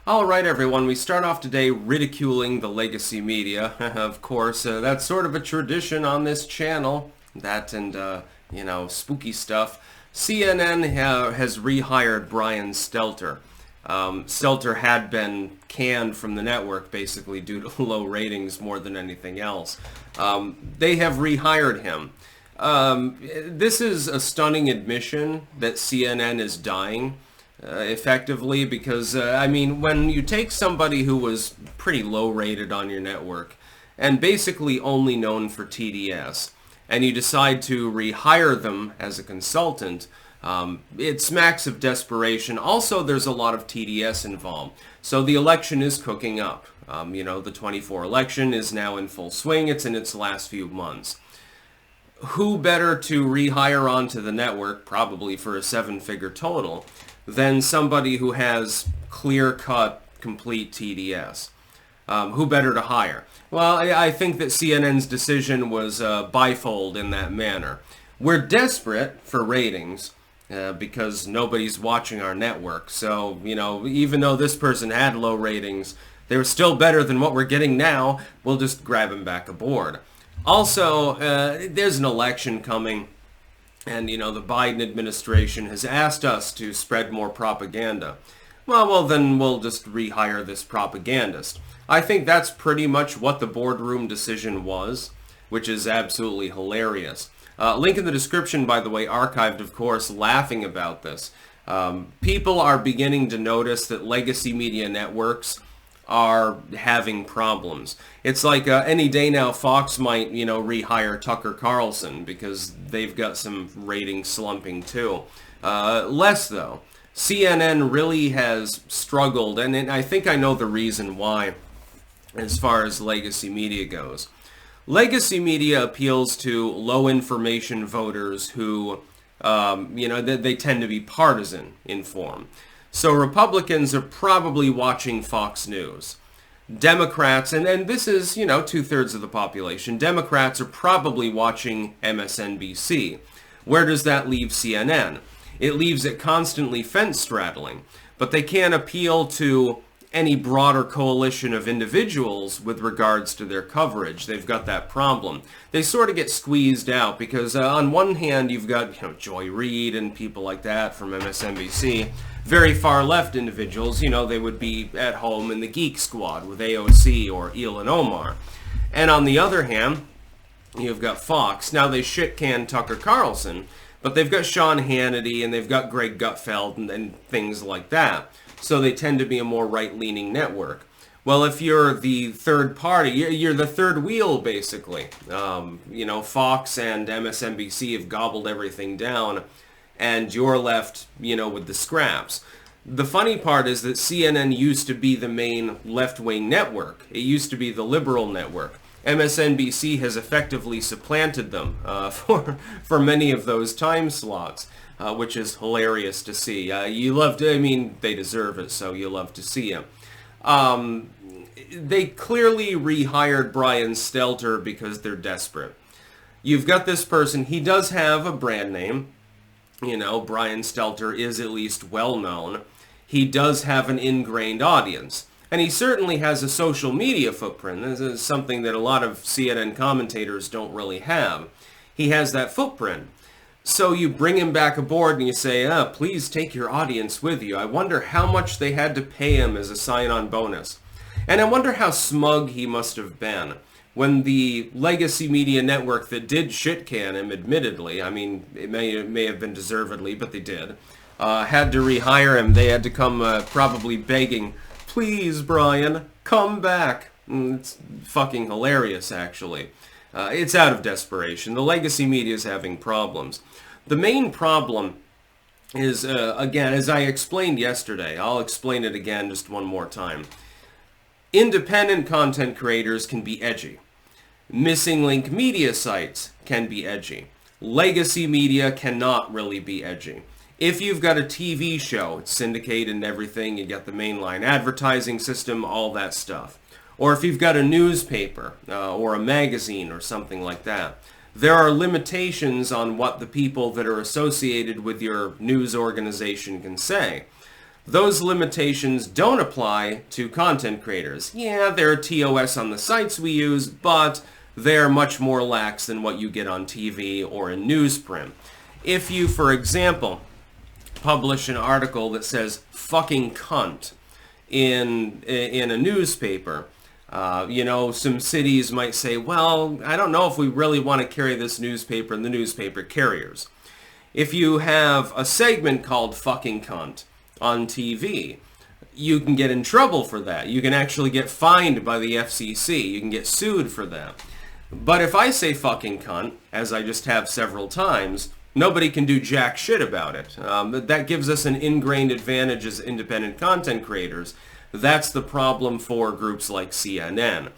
All right, everyone, we start off today ridiculing the Legacymedia. Of course, that's sort of a tradition on this channel. That and, spooky stuff. CNN has rehired Brian Stelter. Stelter had been canned from the network, basically, due to low ratings more than anything else. They have rehired him. This is a stunning admission that CNN is dying. Effectively, because when you take somebody who was pretty low rated on your network and basically only known for TDS, and you decide to rehire them as a consultant, it smacks of desperation. Also, there's a lot of TDS involved, so the election is cooking up. The 24 election is now in full swing. It's in its last few months. Who better to rehire onto the network, probably for a 7-figure total, than somebody who has clear-cut, complete TDS? Who better to hire? Well, I think that CNN's decision was bifold in that manner. We're desperate for ratings because nobody's watching our network. So, even though this person had low ratings, they were still better than what we're getting now. We'll just grab him back aboard. Also, there's an election coming. And, the Biden administration has asked us to spread more propaganda. Well, then we'll just rehire this propagandist. I think that's pretty much what the boardroom decision was, which is absolutely hilarious. Link in the description, by the way, archived, of course, laughing about this. People are beginning to notice that legacy media networks are having problems. It's like any day now Fox might, rehire Tucker Carlson because they've got some rating slumping too. Less though. CNN really has struggled, and I think I know the reason why as far as legacy media goes. Legacy media appeals to low information voters who, they tend to be partisan in form. So Republicans are probably watching Fox News. Democrats, and this is, 2/3 of the population, Democrats are probably watching MSNBC. Where does that leave CNN? It leaves it constantly fence-straddling, but they can't appeal to any broader coalition of individuals with regards to their coverage. They've got that problem. They sort of get squeezed out because on one hand you've got Joy Reid and people like that from MSNBC. Very far left individuals, they would be at home in the Geek Squad with AOC or Elon Omar. And on the other hand, you've got Fox. Now they shit-can Tucker Carlson, but they've got Sean Hannity and they've got Greg Gutfeld and things like that. So they tend to be a more right-leaning network. Well, if you're the third party, you're the third wheel, basically. Fox and MSNBC have gobbled everything down, and you're left, with the scraps. The funny part is that CNN used to be the main left-wing network. It used to be the liberal network. MSNBC has effectively supplanted them for many of those time slots. Which is hilarious to see. They deserve it, so you love to see them. They clearly rehired Brian Stelter because they're desperate. You've got this person, he does have a brand name. Brian Stelter is at least well known. He does have an ingrained audience. And he certainly has a social media footprint. This is something that a lot of CNN commentators don't really have. He has that footprint. So you bring him back aboard and you say, please take your audience with you. I wonder how much they had to pay him as a sign-on bonus. And I wonder how smug he must have been when the legacy media network that did shit-can him, admittedly, it may have been deservedly, but they did, had to rehire him. They had to come probably begging, please, Brian, come back. It's fucking hilarious, actually. It's out of desperation. The legacy media is having problems. The main problem is, again, as I explained yesterday, I'll explain it again just one more time. Independent content creators can be edgy. Missing link media sites can be edgy. Legacy media cannot really be edgy. If you've got a TV show, it's syndicated and everything, you got the mainline advertising system, all that stuff. Or if you've got a newspaper or a magazine or something like that, there are limitations on what the people that are associated with your news organization can say. Those limitations don't apply to content creators. Yeah, there are TOS on the sites we use, but they're much more lax than what you get on TV or in newsprint. If you, for example, publish an article that says fucking cunt in a newspaper, some cities might say, well, I don't know if we really want to carry this newspaper in the newspaper carriers. If you have a segment called fucking cunt on TV, you can get in trouble for that. You can actually get fined by the FCC. You can get sued for that. But if I say fucking cunt, as I just have several times, nobody can do jack shit about it. That gives us an ingrained advantage as independent content creators. That's the problem for groups like CNN.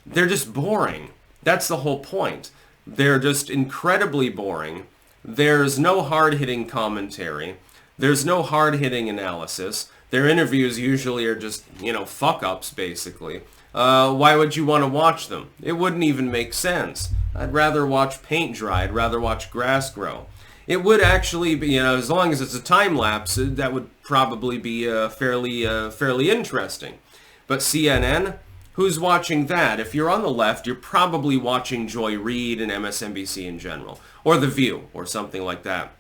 They're just boring. That's the whole point. They're just incredibly boring. There's no hard-hitting commentary. There's no hard-hitting analysis. Their interviews usually are just, fuck-ups, basically. Why would you want to watch them? It wouldn't even make sense. I'd rather watch paint dry. I'd rather watch grass grow. It would actually be, as long as it's a time-lapse, that would probably be fairly interesting. But CNN, who's watching that? If you're on the left, you're probably watching Joy Reid and MSNBC in general, or The View, or something like that.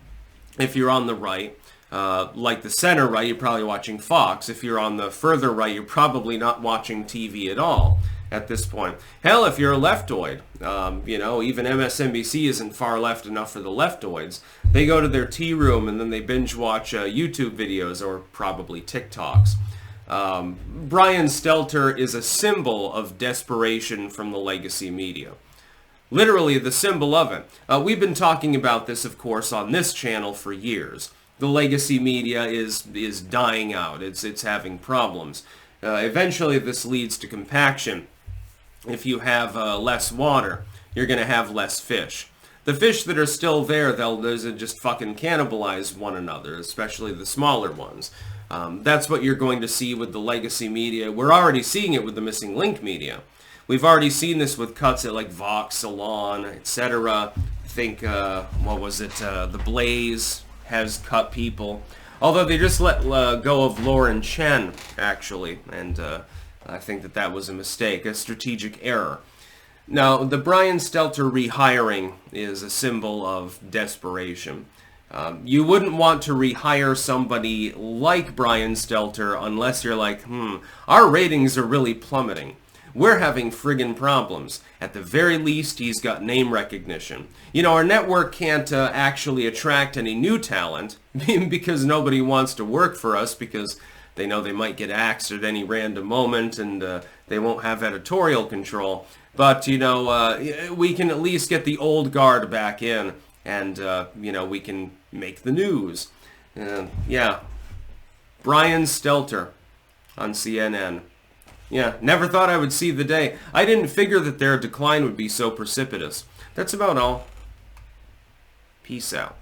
If you're on the right, like the center right, you're probably watching Fox. If you're on the further right, you're probably not watching TV at all at this point. Hell, if you're a leftoid, even MSNBC isn't far left enough for the leftoids. They go to their tea room and then they binge watch YouTube videos or probably TikToks. Brian Stelter is a symbol of desperation from the Legacymedia. Literally the symbol of it. We've been talking about this, of course, on this channel for years. The Legacymedia is dying out. It's having problems. Eventually this leads to compaction. If you have less water, you're going to have less fish. The fish that are still there, they'll just fucking cannibalize one another, especially the smaller ones. That's what you're going to see with the Legacymedia. We're already seeing it with the Missing Link media. We've already seen this with cuts at like Vox, Salon, etc. I think, The Blaze has cut people. Although they just let go of Lauren Chen, actually, and I think that was a mistake, a strategic error. Now, the Brian Stelter rehiring is a symbol of desperation. You wouldn't want to rehire somebody like Brian Stelter unless you're like, our ratings are really plummeting. We're having friggin' problems. At the very least, he's got name recognition. Our network can't actually attract any new talent because nobody wants to work for us because they know they might get axed at any random moment and they won't have editorial control. But, we can at least get the old guard back in and, we can make the news. Yeah. Brian Stelter on CNN. Yeah, never thought I would see the day. I didn't figure that their decline would be so precipitous. That's about all. Peace out.